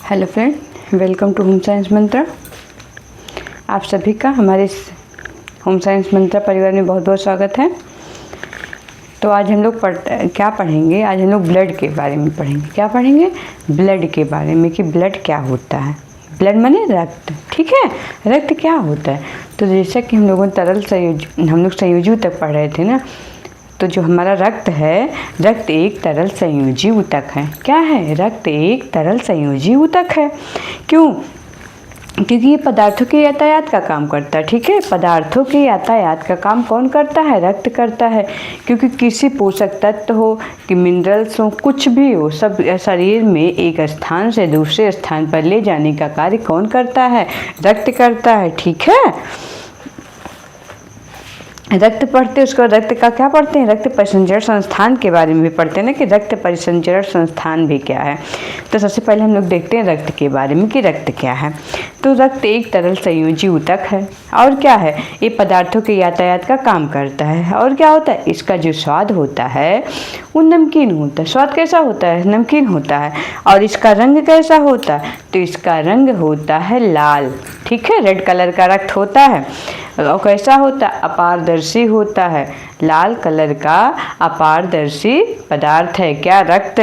Hello friend, welcome to home science Mantra. आप सभी का हमारे इस होम साइंस मंत्रा परिवार में बहुत बहुत स्वागत है। तो आज हम लोग क्या पढ़ेंगे? आज हम लोग ब्लड के बारे में पढ़ेंगे। क्या पढ़ेंगे? ब्लड के बारे में कि ब्लड क्या होता है। ब्लड माने रक्त, ठीक है। रक्त क्या होता है? तो जैसा कि हम लोग संयोजी तक पढ़ रहे थे ना, तो जो हमारा रक्त है, रक्त एक तरल संयोजी ऊतक है। क्या है? रक्त एक तरल संयोजी ऊतक है। क्यों? क्योंकि ये पदार्थों के यातायात का काम करता है, ठीक है। पदार्थों के यातायात का काम कौन करता है? रक्त करता है। क्योंकि किसी पोषक तत्व हो कि मिनरल्स हो, कुछ भी हो, सब शरीर में एक स्थान से दूसरे स्थान पर ले जाने का कार्य कौन करता है? रक्त करता है, ठीक है। रक्त पढ़ते, उसको रक्त का क्या पढ़ते हैं? रक्त परिसंचरण संस्थान के बारे में भी पढ़ते हैं ना, कि रक्त परिसंचरण संस्थान भी क्या है। तो सबसे पहले हम लोग देखते हैं रक्त के बारे में कि रक्त क्या है। तो रक्त एक तरल संयोजी ऊतक है। और क्या है? ये पदार्थों के यातायात का काम करता है। और क्या होता है? इसका जो स्वाद होता है वो नमकीन होता है। स्वाद कैसा होता है? नमकीन होता है। और इसका रंग कैसा होता है? तो इसका रंग होता है लाल, ठीक है। रेड कलर का रक्त होता है। और कैसा होता है? अपारदर्शी होता है। लाल कलर का अपारदर्शी पदार्थ है क्या? रक्त।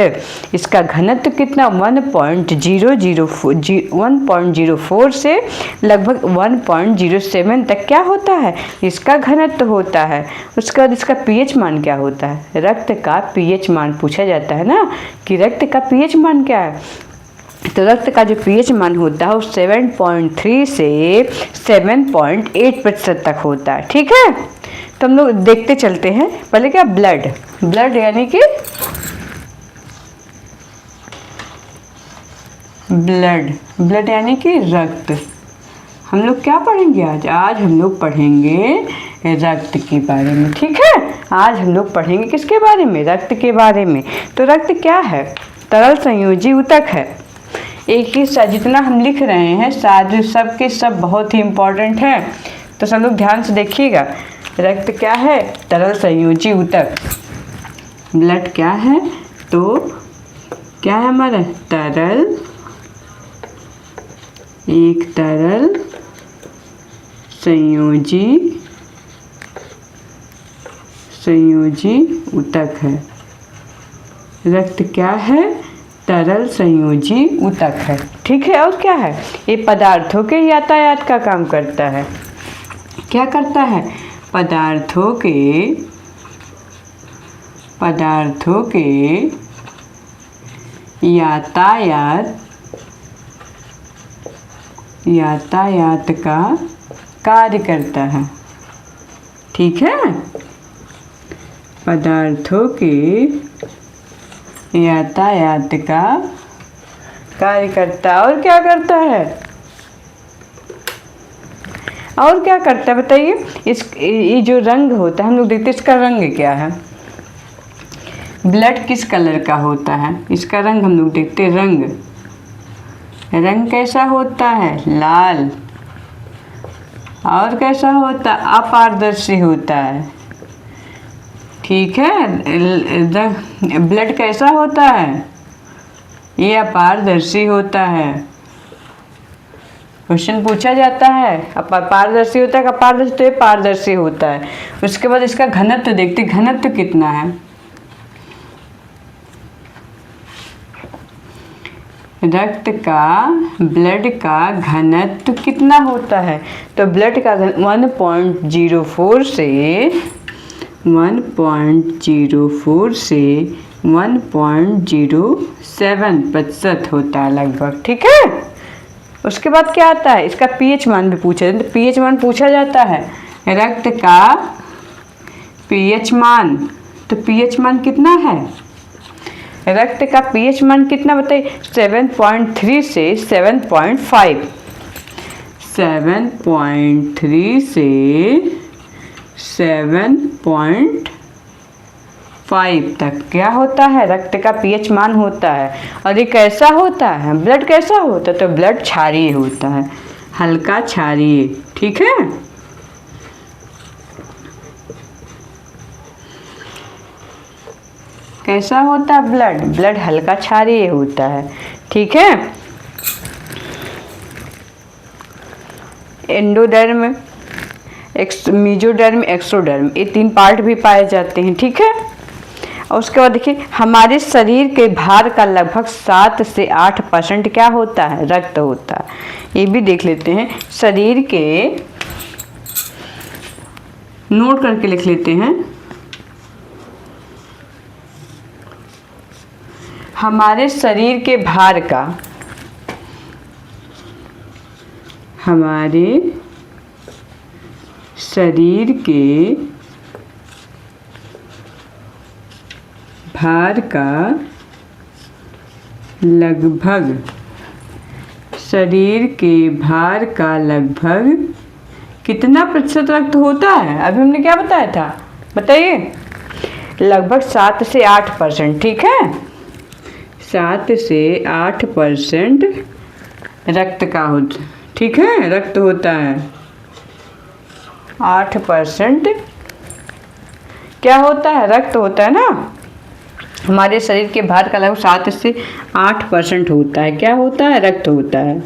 इसका घनत्व कितना? 1.04 से लगभग 1.07 तक क्या होता है? इसका घनत्व होता है। उसके बाद इसका पीएच मान क्या होता है? रक्त का पीएच मान पूछा जाता है ना, कि रक्त का पीएच मान क्या है। तो रक्त का जो पीएच मान होता है वो 7.3 से 7.8% तक होता है, ठीक है। तो हम लोग देखते चलते हैं। पहले क्या? ब्लड। ब्लड यानी कि ब्लड यानी कि रक्त। हम लोग क्या पढ़ेंगे आज? आज हम लोग पढ़ेंगे रक्त के बारे में, ठीक है। आज हम लोग पढ़ेंगे किसके बारे में? रक्त के बारे में। तो रक्त क्या है? तरल संयोजी ऊतक है। एक ही जितना हम लिख रहे हैं सारे सब के सब बहुत ही इम्पोर्टेंट है। तो सब लोग ध्यान से देखिएगा। रक्त क्या है? तरल संयोजी ऊतक। ब्लड क्या है? तो क्या है हमारा? एक तरल संयोजी ऊतक है। रक्त क्या है? तरल संयोजी ऊतक है, ठीक है। और क्या है? ये पदार्थों के यातायात का काम करता है। क्या करता है? पदार्थों के यातायात का कार्य करता है, ठीक है। पदार्थों के यातायात का कार्य करता है। और क्या करता है? और क्या करता है बताइए। ये जो रंग होता है, हम लोग देखते हैं इसका रंग क्या है। ब्लड किस कलर का होता है? इसका रंग हम लोग देखते हैं। रंग कैसा होता है? लाल। और कैसा होता है? अपारदर्शी होता है, ठीक है। ब्लड कैसा होता है? ये अपारदर्शी होता है। क्वेश्चन पूछा जाता है पारदर्शी होता है कि अपारदर्शी, तो ये पारदर्शी होता है। उसके बाद इसका घनत्व देखते, घनत्व कितना है। रक्त का, ब्लड का घनत्व कितना होता है? तो ब्लड का 1.04 से 1.07% होता है लगभग, ठीक है। उसके बाद क्या आता है? इसका पीएच मान भी पूछा जाता है। पीएच मान पूछा जाता है। रक्त का पीएच मान, तो पीएच मान कितना है? रक्त का पीएच मान कितना बताइए? 7.3 से 7.5। 7.3 से 7.5 तक क्या होता है? रक्त का पीएच मान होता है। और ये कैसा होता है? ब्लड कैसा होता है? तो ब्लड क्षारीय होता है, हल्का क्षारीय, ठीक है। कैसा होता है ब्लड? ब्लड हल्का क्षारीय होता है, ठीक है। एंडोडर्म, मेसोडर्म, एक्टोडर्म, ये 3 पार्ट भी पाए जाते हैं। ठीक है, और उसके बाद देखिए हमारे शरीर के भार का लगभग 7 से 8% क्या होता है, रक्त होता है। ये भी देख लेते हैं, शरीर के, नोट करके लिख लेते हैं, हमारे शरीर के भार का, हमारे शरीर के भार का लगभग, शरीर के भार का लगभग कितना प्रतिशत रक्त होता है? अभी हमने क्या बताया था, बताइए। लगभग 7 से 8%। ठीक है, 7 से 8% रक्त का होता, ठीक है, रक्त होता है। 8% क्या होता है, रक्त होता है ना। हमारे शरीर के भार का लगभग 7 से 8% होता है, क्या होता है, रक्त होता है।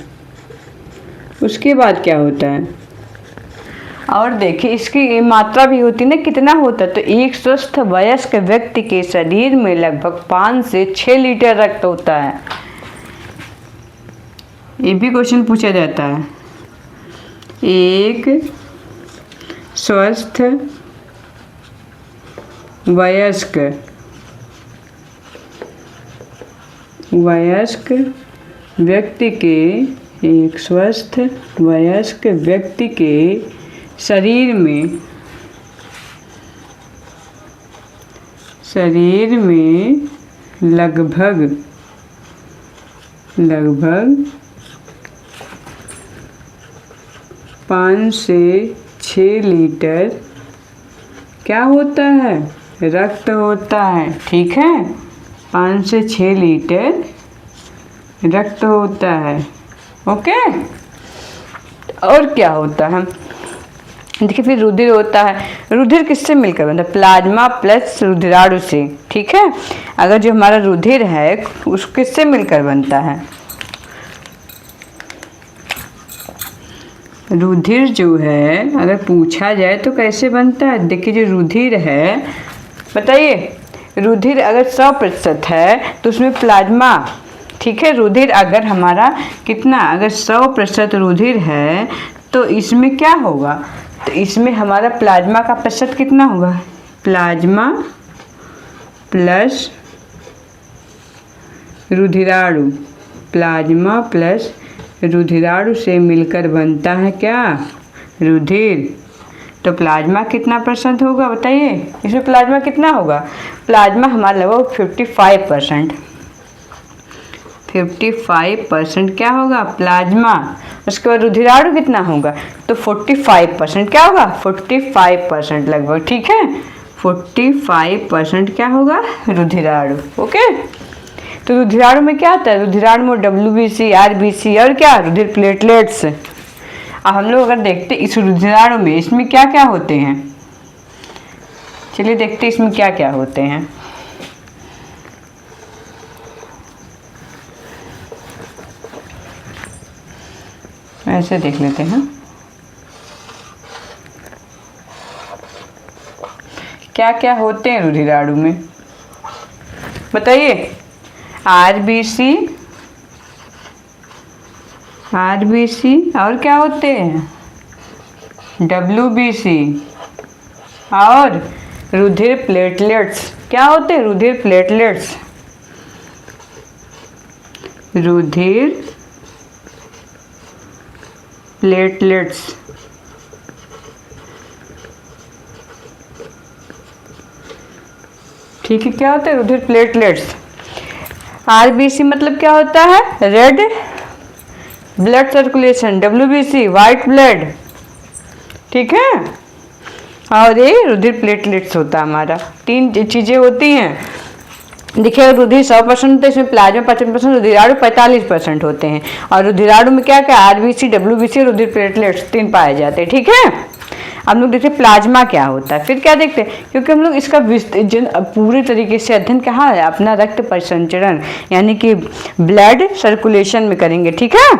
उसके बाद क्या होता है, और देखिए इसकी मात्रा भी होती है ना, कितना होता है। तो एक स्वस्थ वयस्क व्यक्ति के शरीर में लगभग 5 से 6 लीटर रक्त होता है। ये भी क्वेश्चन पूछा जाता है। एक स्वस्थ वयस्क व्यक्ति के, एक स्वस्थ वयस्क व्यक्ति के शरीर में 5 से 6 लीटर क्या होता है, रक्त होता है। ठीक है, 5 से 6 लीटर रक्त होता है। ओके, और क्या होता है, देखिए फिर रुधिर होता है। रुधिर किससे मिलकर बनता है, प्लाज्मा प्लस रुधिराणु से। ठीक है, अगर जो हमारा रुधिर है उस किससे मिलकर बनता है, रुधिर जो है अगर पूछा जाए तो कैसे बनता है। देखिए जो रुधिर है, बताइए, रुधिर अगर 100% है तो उसमें प्लाज्मा, ठीक है, रुधिर अगर हमारा कितना, अगर 100% रुधिर है तो इसमें क्या होगा, तो इसमें हमारा प्लाज्मा का प्रतिशत कितना होगा, प्लाज्मा प्लस रुधिराणु, प्लाज्मा प्लस रुधिराणु से मिलकर बनता है क्या, रुधिर। तो प्लाज्मा कितना % होगा, बताइए, इसमें प्लाज्मा कितना होगा, प्लाज्मा हमारा लगभग 55%। 55% क्या होगा, प्लाज्मा। उसके बाद रुधिराणु कितना होगा, तो 45% क्या होगा, 45% लगभग। ठीक है, 45% क्या होगा, रुधिराणु। ओके, तो रुधिराणु में क्या आता है, रुधिराणु में WBC, RBC और क्या, रुधिर प्लेटलेट्स। अब हम लोग अगर देखते इस रुधिराणु में, इसमें क्या क्या होते हैं, चलिए देखते इसमें क्या क्या होते हैं। ऐसे देख लेते हैं क्या क्या होते हैं रुधिराणु में, बताइए। RBC और क्या होते हैं, WBC और रुधिर प्लेटलेट्स। क्या होते हैं, रुधिर प्लेटलेट्स, रुधिर प्लेटलेट्स। ठीक है, क्या होते हैं, रुधिर प्लेटलेट्स। RBC मतलब क्या होता है, red blood circulation, WBC white blood. ठीक है, और ये रुधिर प्लेटलेट्स होता है हमारा। 3 चीज़ें होती हैं। देखिए रुधिर 100% तो इसमें प्लाज्मा 55%, रुधिराणु 45% होते हैं। और रुधिराणु में क्या क्या, RBC, WBC, रुधिर प्लेटलेट्स 3 पाए जाते हैं। ठीक है, हम लोग देखते हैं प्लाज्मा क्या होता है, फिर क्या देखते हैं, क्योंकि हम लोग इसका पूरी तरीके से अध्ययन कहाँ है, अपना रक्त परिसंचरण यानी कि ब्लड सर्कुलेशन में करेंगे। ठीक है,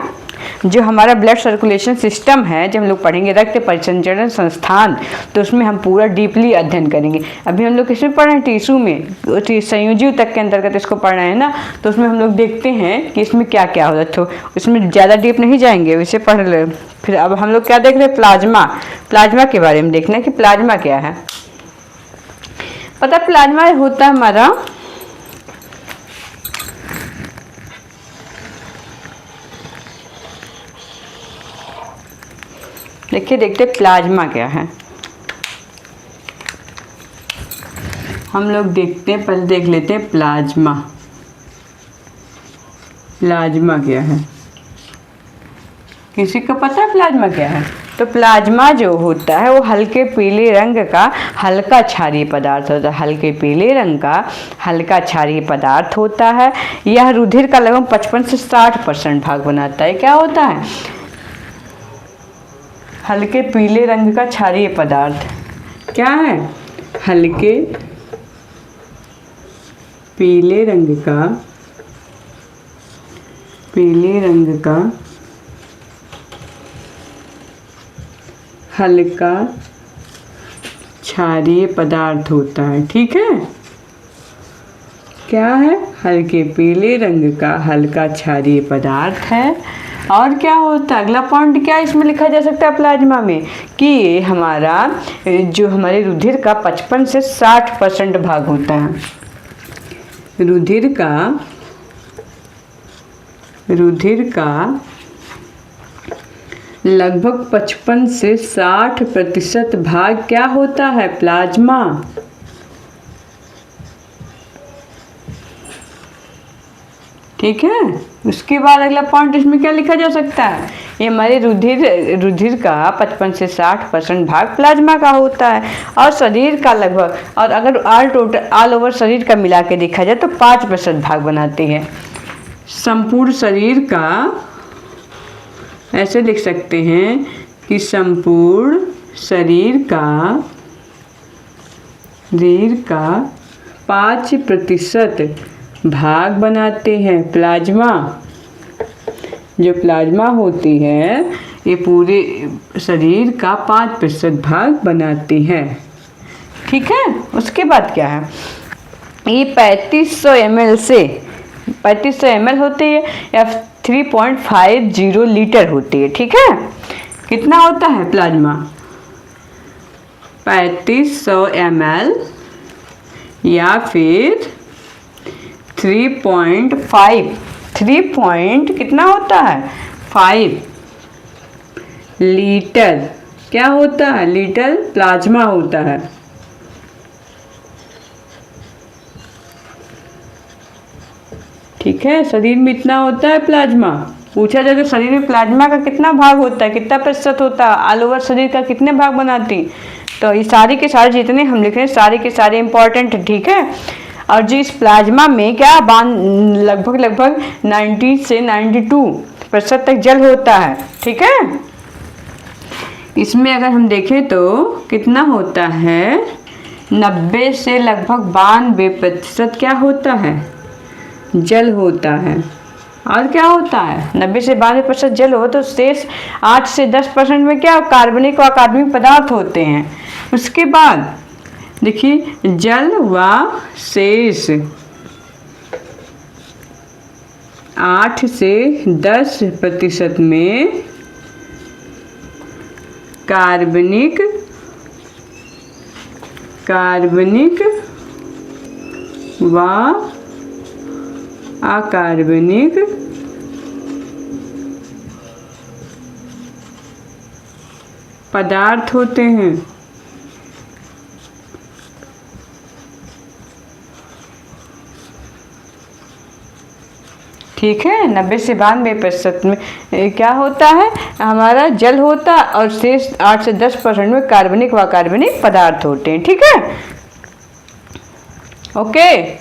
जो हमारा ब्लड सर्कुलेशन सिस्टम है, जब हम लोग पढ़ेंगे रक्त परिसंचरण संस्थान, तो उसमें हम पूरा डीपली अध्ययन करेंगे। अभी हम लोग किसमें पढ़ रहे हैं? टिश्यू में, संयोजी ऊतक के अंतर्गत इसको पढ़ रहे हैं ना, तो उसमें हम लोग देखते हैं कि इसमें क्या क्या होता है। तो इसमें ज़्यादा डीप नहीं जाएंगे, वैसे पढ़ ले। फिर अब हम लोग क्या देख रहे हैं? प्लाज्मा। प्लाज्मा के बारे में देखना है कि प्लाज्मा क्या है। पता प्लाज्मा होता है हमारा देखिए, देखते प्लाज्मा क्या है। हम लोग देखते हैं, पहले देख लेते हैं प्लाज्मा। प्लाज्मा क्या है? किसी को पता है प्लाज्मा क्या है? तो प्लाज्मा जो होता है वो हल्के पीले रंग का हल्का क्षारीय पदार्थ होता है। हल्के पीले रंग का हल्का क्षारीय पदार्थ होता है। यह रुधिर का लगभग 55 से 60% भाग बनाता है। क्या होता है? हल्के पीले रंग का क्षारीय पदार्थ क्या है? हल्के पीले रंग का हल्का क्षारीय पदार्थ होता है। ठीक है, क्या है? हल्के पीले रंग का हल्का क्षारीय पदार्थ है। और क्या होता है? अगला पॉइंट क्या इसमें लिखा जा सकता है प्लाज्मा में? कि ये हमारा जो हमारे रुधिर का 55 से 60% भाग होता है। रुधिर का लगभग 55 से 60% भाग क्या होता है? प्लाज्मा। ठीक है, उसके बाद अगला पॉइंट इसमें क्या लिखा जा सकता है? ये हमारे रुधिर का 55 से 60% भाग प्लाज्मा का होता है। और शरीर का लगभग, और अगर ऑल ओवर शरीर का मिला के देखा जाए तो 5% भाग बनाती है। संपूर्ण शरीर का, ऐसे लिख सकते हैं कि संपूर्ण शरीर का 5% भाग बनाते हैं प्लाज्मा। जो प्लाज्मा होती है ये पूरे शरीर का 5% भाग बनाती है। ठीक है, उसके बाद क्या है? ये 3500 ml से 3500 ml होती है या 3.50 लीटर होती है। ठीक है, कितना होता है प्लाज्मा? 3500 ml या फिर 3 कितना होता है? 5 लीटर। क्या होता है? लीटर प्लाज्मा होता है। ठीक है, शरीर में इतना होता है प्लाज्मा। पूछा जाए तो शरीर में प्लाज्मा का कितना भाग होता है, कितना प्रतिशत होता है, ऑल ओवर शरीर का कितने भाग बनाती? तो ये सारे के सारे जितने हम लिख रहे हैं सारे के सारे इंपॉर्टेंट है। ठीक है, और जो इस प्लाज्मा में क्या लगभग 90 से 92% तक जल होता है। ठीक है, इसमें अगर हम देखें तो कितना होता है? 90 से लगभग 92% क्या होता है? जल होता है। और क्या होता है? 90 से 92% जल हो तो शेष 8 से 10% में क्या कार्बनिक व अकार्बनिक पदार्थ होते हैं। उसके बाद देखिए, जल व शेष 8 से 10% में कार्बनिक व अकार्बनिक पदार्थ होते हैं। ठीक है, 90 से 92% में क्या होता है? हमारा जल होता है और शेष 8 से 10% में कार्बनिक व अकार्बनिक पदार्थ होते हैं। ठीक है, ओके।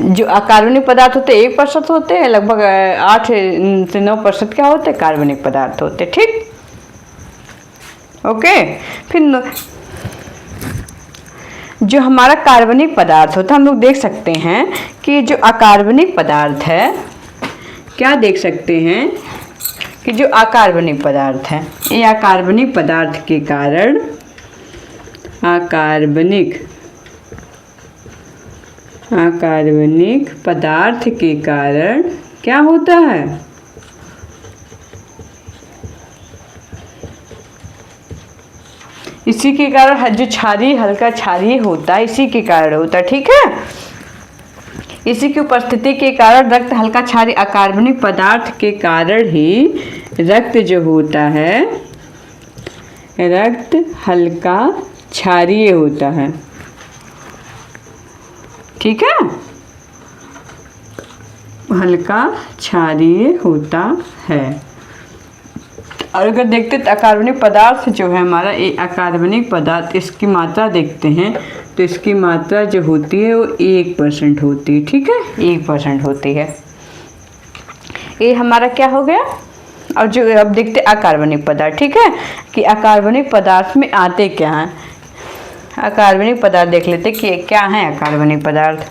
जो अकार्बनिक पदार्थ होते हैं 1% होते हैं, लगभग 8 से 9% क्या होते हैं? कार्बनिक पदार्थ होते हैं। ठीक, ओके। फिर जो हमारा कार्बनिक पदार्थ होता है, हम लोग देख सकते हैं कि जो अकार्बनिक पदार्थ है, क्या देख सकते हैं कि जो अकार्बनिक पदार्थ हैं, ये अकार्बनिक पदार्थ के कारण, अकार्बनिक पदार्थ के कारण क्या होता है? इसी के कारण जो क्षारीय, हल्का क्षारीय होता है, इसी के कारण होता है। ठीक है, इसी की उपस्थिति के कारण रक्त हल्का क्षारीय, अकार्बनिक पदार्थ के कारण ही रक्त जो होता है, रक्त हल्का क्षारीय होता है। ठीक है, हल्का क्षारीय होता है। और अगर देखते तो अकार्बनिक पदार्थ जो है हमारा, ये अकार्बनिक पदार्थ, इसकी मात्रा देखते हैं तो इसकी मात्रा जो होती है वो 1% होती है। ठीक है, 1% होती है। ये हमारा क्या हो गया। और जो अब देखते अकार्बनिक पदार्थ, ठीक है, कि अकार्बनिक पदार्थ में आते क्या हैं। अकार्बनिक पदार्थ देख लेते कि क्या है अकार्बनिक पदार्थ।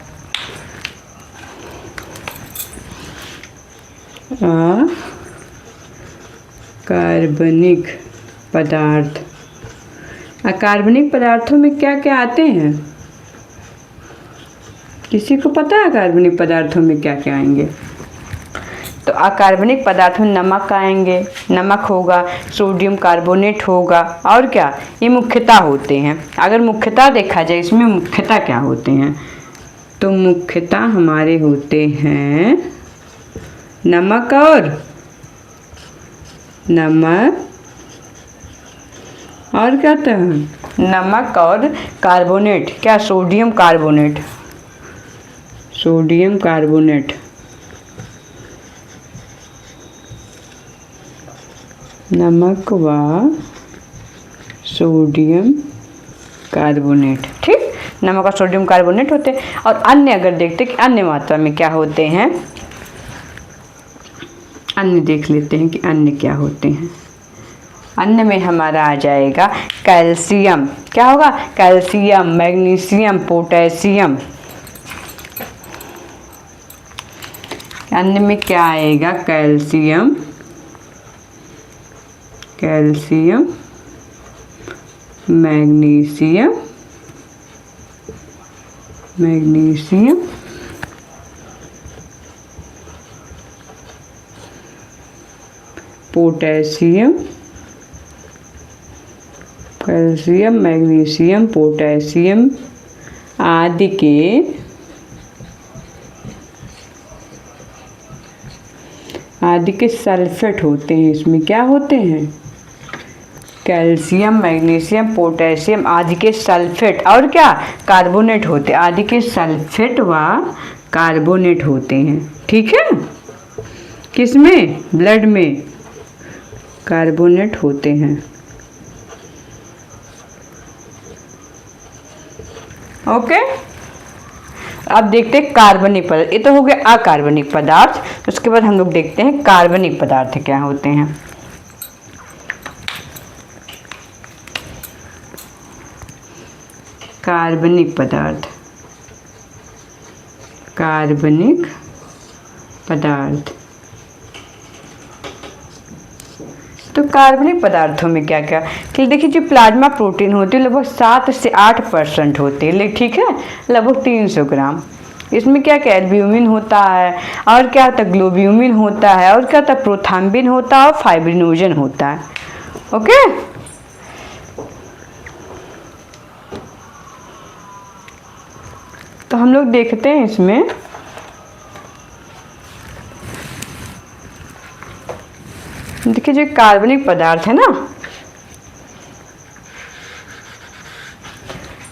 कार्बनिक पदार्थ, अकार्बनिक पदार्थों में क्या क्या आते हैं? किसी को पता है अकार्बनिक पदार्थों में क्या क्या आएंगे? तो अकार्बनिक पदार्थों में नमक आएंगे, नमक होगा, सोडियम कार्बोनेट होगा, और क्या, ये मुख्यतः होते हैं। अगर मुख्यतः देखा जाए इसमें मुख्यतः क्या होते हैं, तो मुख्यतः हमारे होते हैं नमक और क्या था, नमक और कार्बोनेट, क्या, सोडियम कार्बोनेट, नमक व सोडियम कार्बोनेट। ठीक, नमक और सोडियम कार्बोनेट होते हैं। और अन्य अगर देखते कि अन्य मात्रा में क्या होते हैं, अन्य देख लेते हैं कि अन्य क्या होते हैं। अन्य में हमारा आ जाएगा कैल्शियम, क्या होगा, कैल्शियम, मैग्नीशियम, पोटेशियम। अन्य में क्या आएगा, calcium, magnesium, potassium, calcium, magnesium, potassium आदि के सल्फेट होते हैं। इसमें क्या होते हैं, कैल्शियम, मैग्नीशियम, पोटेशियम आदि के सल्फेट और क्या, कार्बोनेट होते, आदि के सल्फेट व कार्बोनेट होते हैं। ठीक है, किसमें, ब्लड में कार्बोनेट होते हैं। ओके, अब देखते हैं कार्बनिक पदार्थ। ये तो हो गया अकार्बनिक पदार्थ। उसके बाद हम लोग देखते हैं कार्बनिक पदार्थ क्या होते हैं। कार्बनिक पदार्थ, तो कार्बनिक पदार्थों में क्या क्या, ठीक, देखिए जो प्लाज्मा प्रोटीन होती है लगभग 7 से 8% होती है, ठीक है, लगभग 300 ग्राम। इसमें क्या क्या, एल्ब्यूमिन होता है, और क्या होता है, ग्लोब्यूमिन होता है, और क्या होता है, प्रोथाम्बिन होता है, और फाइब्रिनोजन होता है। ओके, तो हम लोग देखते हैं इसमें देखिए जो कार्बनिक पदार्थ है ना,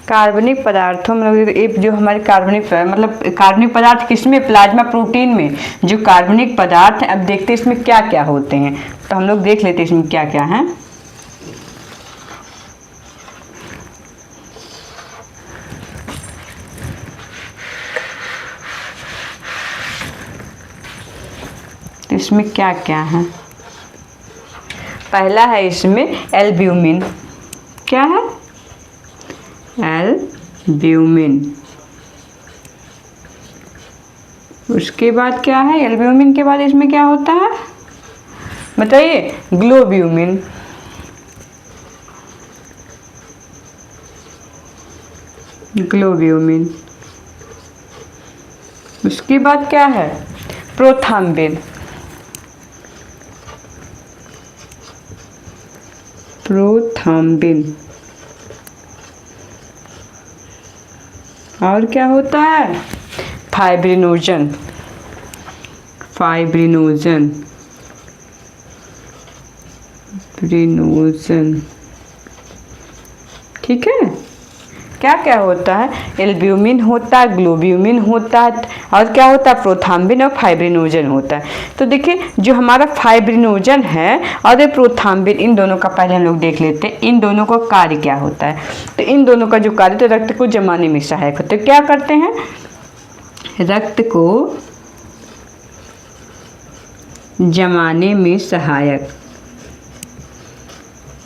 कार्बनिक पदार्थों में जो हमारे कार्बनिक मतलब कार्बनिक पदार्थ किसमें, प्लाज्मा प्रोटीन में जो कार्बनिक पदार्थ है। अब देखते हैं इसमें क्या क्या होते हैं, तो हम लोग देख लेते हैं इसमें क्या क्या है। तो इसमें क्या क्या है, पहला है इसमें एल्ब्यूमिन, क्या है, एल्ब्यूमिन। उसके बाद क्या है, एल्ब्यूमिन के बाद इसमें क्या होता है, बताइए, ग्लोब्यूमिन। ग्लोब्यूमिन। उसके बाद क्या है, प्रोथाम्बिन। प्रोथाम्बिन। और क्या होता है, फाइब्रिनोजन। फाइब्रिनोजन। ब्रिनोजन। ठीक है। क्या क्या होता है, एल्ब्यूमिन होता है, ग्लोब्यूमिन होता है, और क्या होता है, प्रोथाम्बिन और फाइब्रिनोजन होता है। तो देखिए, जो हमारा फाइब्रिनोजन है और ये प्रोथाम्बिन, इन दोनों का पहले हम लोग देख लेते हैं, इन दोनों का कार्य क्या होता है। तो इन दोनों का जो कार्य, तो रक्त को जमाने में सहायक होते हैं। क्या करते हैं, रक्त को जमाने में सहायक,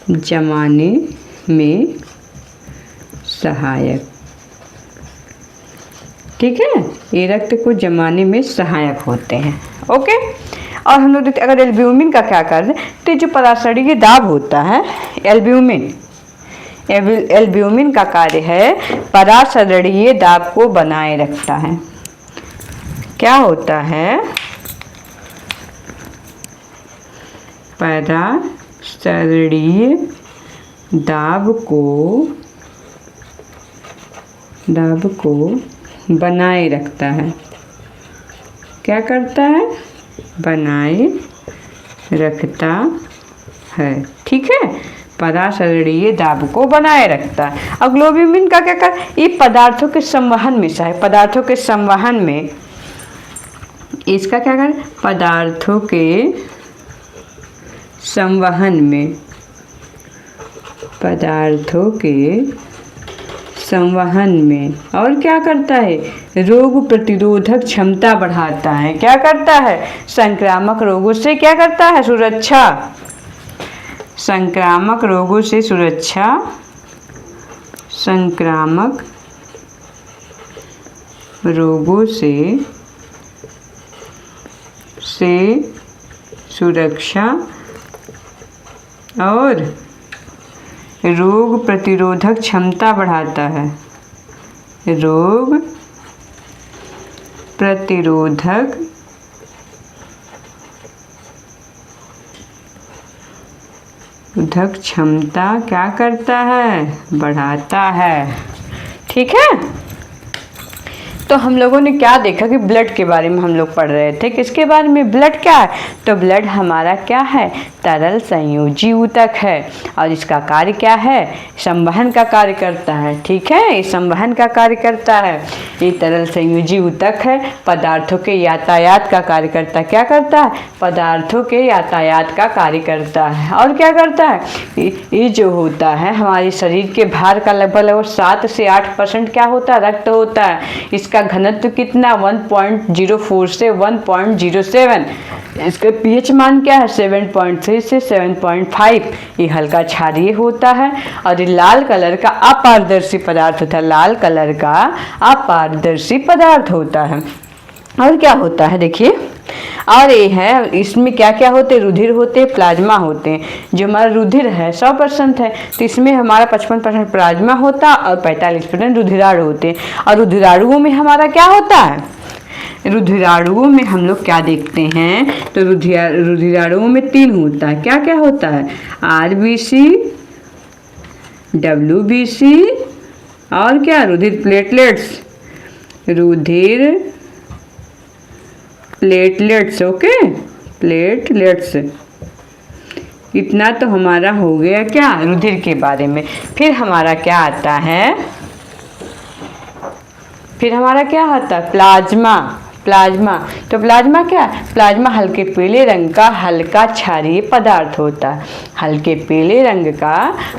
जमाने में सहायक। ठीक है, ये रक्त को जमाने में सहायक होते हैं। ओके। और हम लोग देखते, अगर एल्ब्यूमिन का क्या कार्य, तो जो परासरणीय दाब होता है, एल्ब्यूमिन, एल्ब्यूमिन का कार्य है परासरणीय दाब को बनाए रखता है। क्या होता है, परासरणीय दाब को बनाए रखता है। क्या करता है, बनाए रखता है। ठीक है, परासरणीय दाब को बनाए रखता है। और ग्लोब्यूमिन का क्या कर, ये पदार्थों के संवहन में सहायक, पदार्थों के संवहन में, इसका क्या कर, पदार्थों के संवहन में, पदार्थों के संवहन में। और क्या करता है, रोग प्रतिरोधक क्षमता बढ़ाता है। क्या करता है, संक्रामक रोगों से क्या करता है, सुरक्षा, संक्रामक रोगों से सुरक्षा, संक्रामक रोगों से सुरक्षा, और रोग प्रतिरोधक क्षमता बढ़ाता है, रोग प्रतिरोधक क्षमता क्या करता है, बढ़ाता है। ठीक है। तो हम लोगों ने क्या देखा कि ब्लड के बारे में हम लोग पढ़ रहे थे। किसके बारे में, ब्लड क्या है, तो ब्लड हमारा क्या है, तरल संयोजी ऊतक है। और इसका कार्य क्या है, संवहन का कार्य करता है। ठीक है, ये संवहन का कार्य करता है। ये तरल संयोजी ऊतक है, पदार्थों के यातायात का कार्य करता है। क्या करता है, पदार्थों के यातायात का कार्य करता है। और क्या करता है, ये जो होता है हमारे शरीर के भार का लगभग 7 से 8% क्या होता है, रक्त होता है। इसका घनत्व कितना, 1.04 से 1.07। इसका पीएच मान क्या है, 7.3 से 7.5। ये हल्का क्षारीय होता है। और ये लाल कलर का अपारदर्शी पदार्थ होता है, लाल कलर का अपारदर्शी पदार्थ होता है। और क्या होता है, देखिए, और ये है, इसमें क्या क्या होते हैं, रुधिर होते हैं, प्लाज्मा होते हैं। जो हमारा रुधिर है 100% है, तो इसमें हमारा 55% प्लाज्मा होता है और 45% रुधिराणु होते हैं। और रुधिराणुओं में हमारा क्या होता है, रुधिराणुओं में हम लोग क्या देखते हैं, तो रुधिराणुओं में 3 होता है। क्या क्या होता है, आरबीसी, डब्ल्यूबीसी, और क्या, रुधिर प्लेटलेट्स, रुधिर प्लेटलेट्स। Okay, platelets. इतना तो हमारा हो गया क्या, रुधिर के बारे में। फिर हमारा क्या आता है, फिर हमारा क्या आता है, प्लाज्मा। प्लाज्मा, तो प्लाज्मा क्या है, प्लाज्मा हल्के पीले रंग का हल्का क्षारीय पदार्थ होता है। हल्के पीले रंग का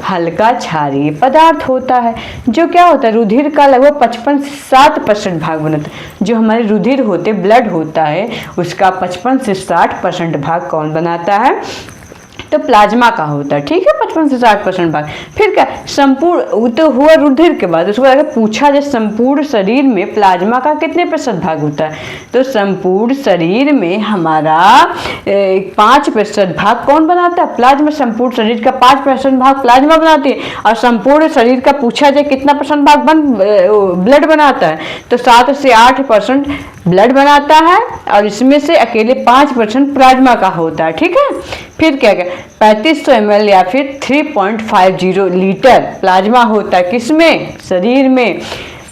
हल्का क्षारीय पदार्थ होता है, जो क्या होता है, रुधिर का लगभग 55 से 60% भाग बनाता है। जो हमारे रुधिर होते, ब्लड होता है, उसका 55 से 60% भाग कौन बनाता है, तो प्लाज्मा का होता है, ठीक है, 55 से 60% भाग। फिर क्या संपूर्ण तो हुआ रुधिर के बाद, उसको अगर पूछा जाए संपूर्ण शरीर में प्लाज्मा का कितने प्रतिशत भाग होता है, तो संपूर्ण शरीर में हमारा 5% भाग कौन बनाता है, प्लाज्मा। संपूर्ण शरीर का 5% भाग प्लाज्मा बनाती है, और संपूर्ण शरीर का पूछा जाए कितना % भाग ब्लड बनाता है, तो 7 से 8% ब्लड बनाता है, और इसमें से अकेले 5% प्लाज्मा का होता है, ठीक है। फिर क्या क्या 3500 ml या फिर 3.50 लीटर प्लाज्मा होता है, किसमें, शरीर में,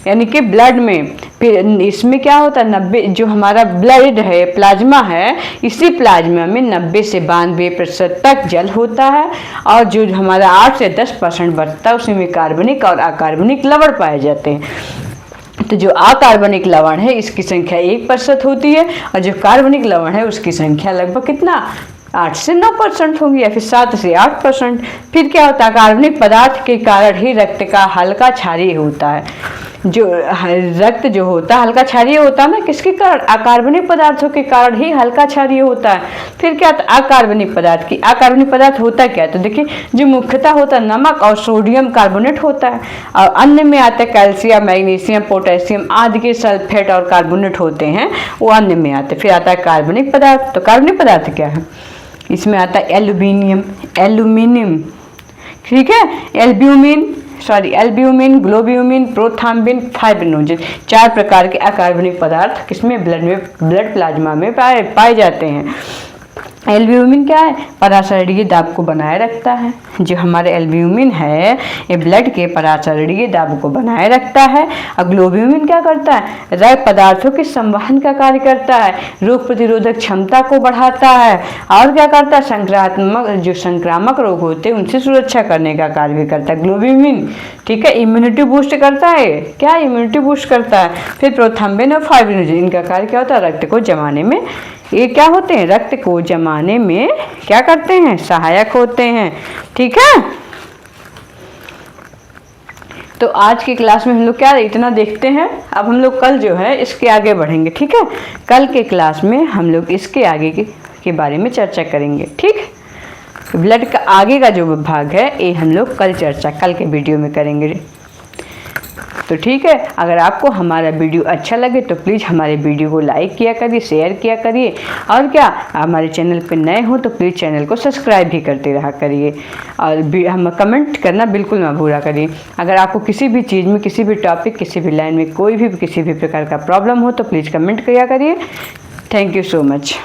यानी कि ब्लड में। फिर इसमें क्या होता है 90, जो हमारा ब्लड है, प्लाज्मा है, इसी प्लाज्मा में 90 से 92% तक जल होता है, और जो हमारा 8 से 10% बचता है उसमें कार्बनिक और अकार्बनिक लवण पाए जाते हैं। तो जो अकार्बनिक लवण है इसकी संख्या 1% होती है, और जो कार्बनिक लवण है उसकी संख्या लगभग कितना 8 से 9% होगी, या फिर 7 से 8%। फिर क्या होता है कार्बनिक पदार्थ के कारण ही रक्त का हल्का क्षारीय होता है। जो रक्त जो होता है हल्का क्षारीय होता है ना, किसके कारण, अकार्बनिक पदार्थों के कारण ही हल्का क्षारीय होता है। फिर क्या होता है अकार्बनिक पदार्थ की, अकार्बनिक पदार्थ होता क्या है, तो देखिए जो मुख्यतः होता है नमक और सोडियम कार्बोनेट होता है, और अन्य में आता है कैल्शियम, मैग्नीशियम, पोटेशियम आदि के सल्फेट और कार्बोनेट होते हैं, वो अन्य में आते हैं। फिर आता है कार्बनिक पदार्थ, तो कार्बनिक पदार्थ क्या है, इसमें आता है एल्यूमिनियम, ठीक है, एल्ब्यूमिन, ग्लोब्यूमिन, प्रोथाम्बिन, फाइब्रिनोजन, 4 प्रकार के अकार्बनिक पदार्थ किसमें, ब्लड प्लाज्मा में पाए जाते हैं। एल्ब्यूमिन क्या है, पराशरणीय दाब को बनाए रखता है। जो हमारे एल्ब्यूमिन है ये ब्लड के पराशरणीय दाब को बनाए रखता है, और ग्लोब्यूमिन क्या करता है, रक्त पदार्थों के संवहन का कार्य करता है, रोग प्रतिरोधक क्षमता को बढ़ाता है, और क्या करता है जो संक्रामक रोग होते हैं उनसे सुरक्षा करने का कार्य भी करता है ग्लोब्यूमिन, ठीक है। इम्यूनिटी बूस्ट करता है, क्या इम्यूनिटी बूस्ट करता है। फिर प्रोथाम्बिन और फाइब्रिनोजन, इनका कार्य क्या होता है, रक्त को जमाने में, ये क्या होते हैं, रक्त को जमाने में क्या करते हैं, सहायक होते हैं, ठीक है। तो आज की क्लास में हम लोग क्या इतना देखते हैं। अब हम लोग कल जो है इसके आगे बढ़ेंगे, ठीक है। कल के क्लास में हम लोग इसके आगे के बारे में चर्चा करेंगे, ठीक। ब्लड का आगे का जो भाग है ये हम लोग कल के वीडियो में करेंगे। तो ठीक है, अगर आपको हमारा वीडियो अच्छा लगे तो प्लीज़ हमारे वीडियो को लाइक किया करिए, शेयर किया करिए, और क्या हमारे चैनल पर नए हो तो प्लीज़ चैनल को सब्सक्राइब भी करते रहा करिए, और हम कमेंट करना बिल्कुल ना भूला करिए। अगर आपको किसी भी चीज़ में, किसी भी टॉपिक, किसी भी लाइन में कोई भी किसी भी प्रकार का प्रॉब्लम हो तो प्लीज़ कमेंट किया करिए। Thank you so much.